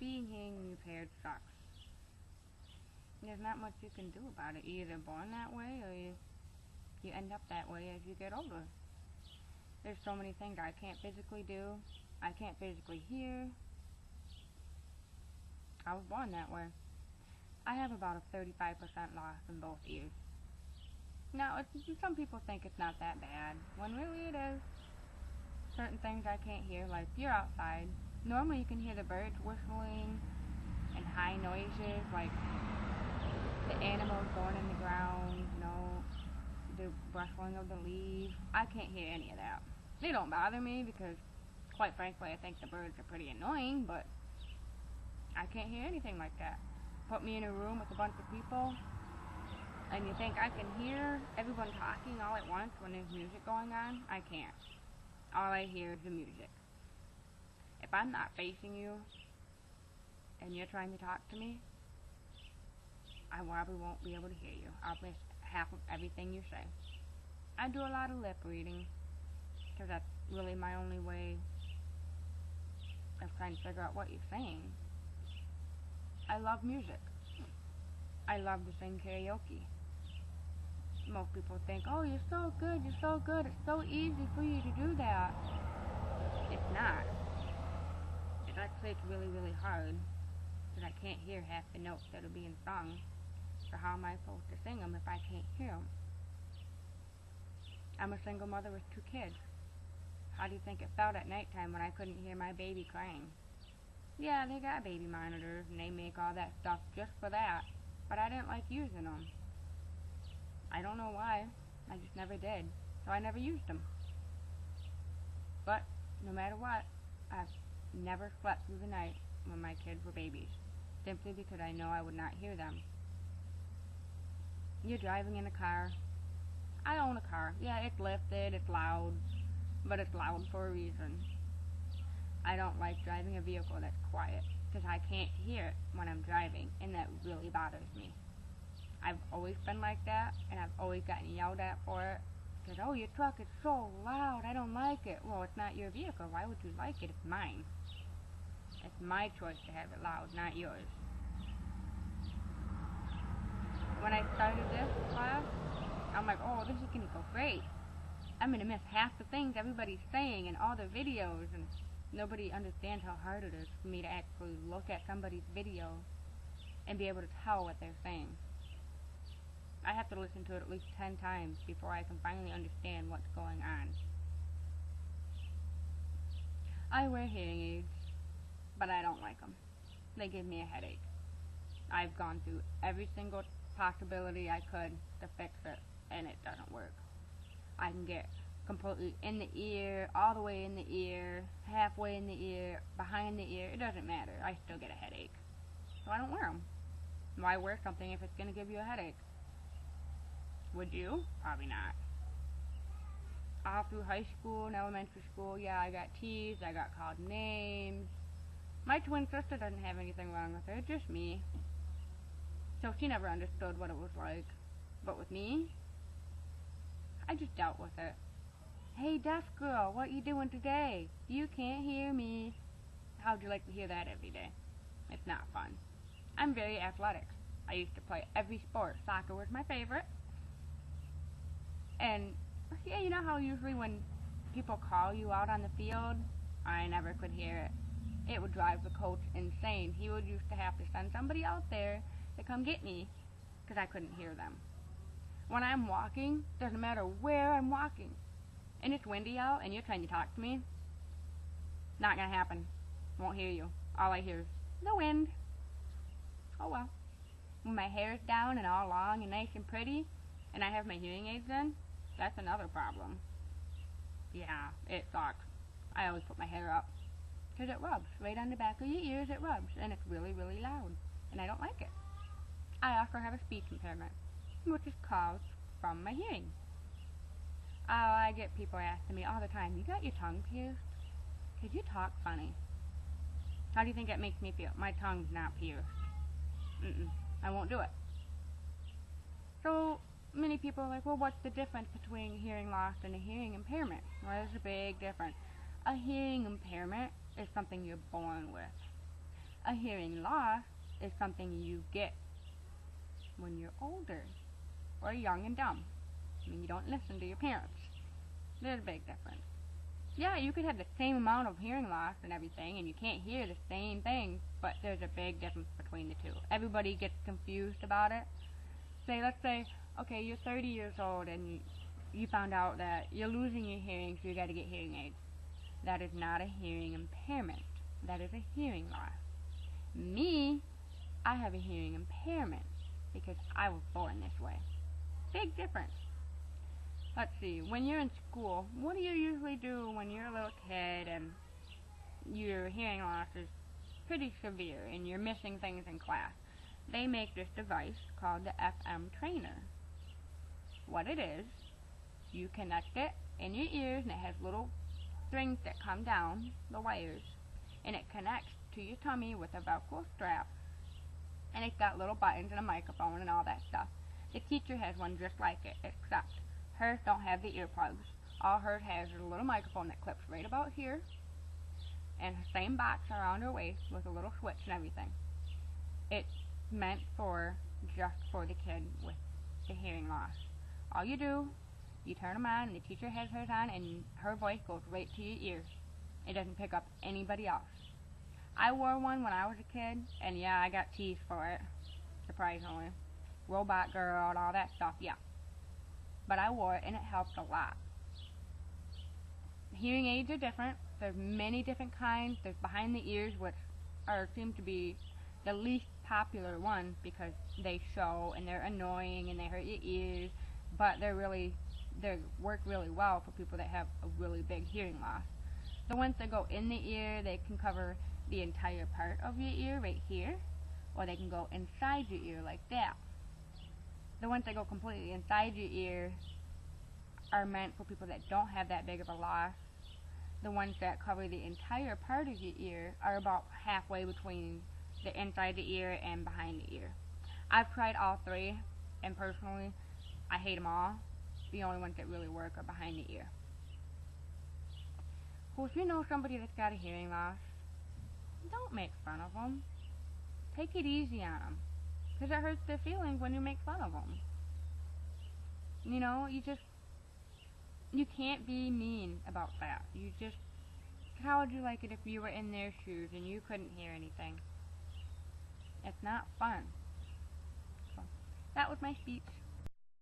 being hearing impaired sucks. There's not much you can do about it. You're either born that way or you end up that way as you get older. There's so many things I can't physically do. I can't physically hear. I was born that way. I have about a 35% loss in both ears. Now, some people think it's not that bad, when really it is. Certain things I can't hear, like you're outside. Normally you can hear the birds whistling and high noises, like the animals going in the ground, the rustling of the leaves. I can't hear any of that. They don't bother me because, quite frankly, I think the birds are pretty annoying, but I can't hear anything like that. Put me in a room with a bunch of people, and you think I can hear everyone talking all at once when there's music going on? I can't. All I hear is the music. If I'm not facing you, and you're trying to talk to me, I probably won't be able to hear you. I'll miss half of everything you say. I do a lot of lip reading, because that's really my only way of trying to figure out what you're saying. I love music. I love to sing karaoke. Most people think, oh, you're so good, it's so easy for you to do that. It's not. It's really, really hard, because I can't hear half the notes that are being sung. So how am I supposed to sing them if I can't hear them? I'm a single mother with 2 kids. How do you think it felt at nighttime when I couldn't hear my baby crying? Yeah, they got baby monitors, and they make all that stuff just for that, but I didn't like using them. I don't know why. I just never did, so I never used them. But, no matter what, I've never slept through the night when my kids were babies, simply because I know I would not hear them. You're driving in a car. I own a car. Yeah, it's lifted, it's loud, but it's loud for a reason. I don't like driving a vehicle that's quiet, because I can't hear it when I'm driving, and that really bothers me. I've always been like that, and I've always gotten yelled at for it, because, oh, your truck is so loud, I don't like it. Well, it's not your vehicle. Why would you like it? It's mine. It's my choice to have it loud, not yours. When I started this class, I'm like, oh, this is going to go great. I'm going to miss half the things everybody's saying in all their videos, and nobody understands how hard it is for me to actually look at somebody's video and be able to tell what they're saying. I have to listen to it at least 10 times before I can finally understand what's going on. I wear hearing aids, but I don't like them. They give me a headache. I've gone through every single possibility I could to fix it, and it doesn't work. I can get completely in the ear, all the way in the ear, halfway in the ear, behind the ear. It doesn't matter. I still get a headache. So I don't wear them. Why wear something if it's going to give you a headache? Would you? Probably not. All through high school and elementary school, yeah, I got teased, I got called names. My twin sister doesn't have anything wrong with her, just me. So she never understood what it was like. But with me, I just dealt with it. Hey, deaf girl, what you doing today? You can't hear me. How'd you like to hear that every day? It's not fun. I'm very athletic. I used to play every sport. Soccer was my favorite. And, yeah, you know how usually when people call you out on the field, I never could hear it. It would drive the coach insane. He would used to have to send somebody out there to come get me, because I couldn't hear them. When I'm walking, doesn't matter where I'm walking, and it's windy out and you're trying to talk to me, not gonna happen. Won't hear you. All I hear is the wind. Oh well. When my hair's down and all long and nice and pretty, and I have my hearing aids in, that's another problem. Yeah, it sucks. I always put my hair up, because it rubs. Right on the back of your ears it rubs, and it's really, really loud, and I don't like it. I also have a speech impairment, which is caused from my hearing. Oh, I get people asking me all the time, you got your tongue pierced? Because you talk funny. How do you think that makes me feel? My tongue's not pierced. I won't do it. So, many people are like, well, what's the difference between hearing loss and a hearing impairment? Well, there's a big difference. A hearing impairment is something you're born with. A hearing loss is something you get when you're older or young and dumb. I mean, you don't listen to your parents. There's a big difference. Yeah, you could have the same amount of hearing loss and everything, and you can't hear the same thing, but there's a big difference between the two. Everybody gets confused about it. Let's say, okay, you're 30 years old and you found out that you're losing your hearing, so you got to get hearing aids. That is not a hearing impairment. That is a hearing loss. Me, I have a hearing impairment because I was born this way. Big difference. Let's see, when you're in school, what do you usually do when you're a little kid and your hearing loss is pretty severe and you're missing things in class? They make this device called the FM trainer. What it is, you connect it in your ears and it has little strings that come down, the wires, and it connects to your tummy with a Velcro strap, and it's got little buttons and a microphone and all that stuff. The teacher has one just like it, except hers don't have the earplugs. All hers has is a little microphone that clips right about here, and the same box around her waist with a little switch and everything. It's meant just for the kid with the hearing loss. All you do, you turn them on, and the teacher has hers on, and her voice goes right to your ears. It doesn't pick up anybody else. I wore one when I was a kid, and yeah, I got teased for it, surprisingly. Robot girl and all that stuff, yeah. But I wore it, and it helped a lot. Hearing aids are different. There's many different kinds. There's behind the ears, which seem to be the least popular ones because they show and they're annoying and they hurt your ears, but they work really well for people that have a really big hearing loss. The ones that go in the ear, they can cover the entire part of your ear right here, or they can go inside your ear like that. The ones that go completely inside your ear are meant for people that don't have that big of a loss. The ones that cover the entire part of your ear are about halfway between the inside the ear and behind the ear. I've tried all three, and personally, I hate them all. The only ones that really work are behind the ear. Well, if you know somebody that's got a hearing loss, don't make fun of them. Take it easy on them, because it hurts their feelings when you make fun of them. You know, you can't be mean about that. How would you like it if you were in their shoes and you couldn't hear anything? It's not fun. So, that was my speech.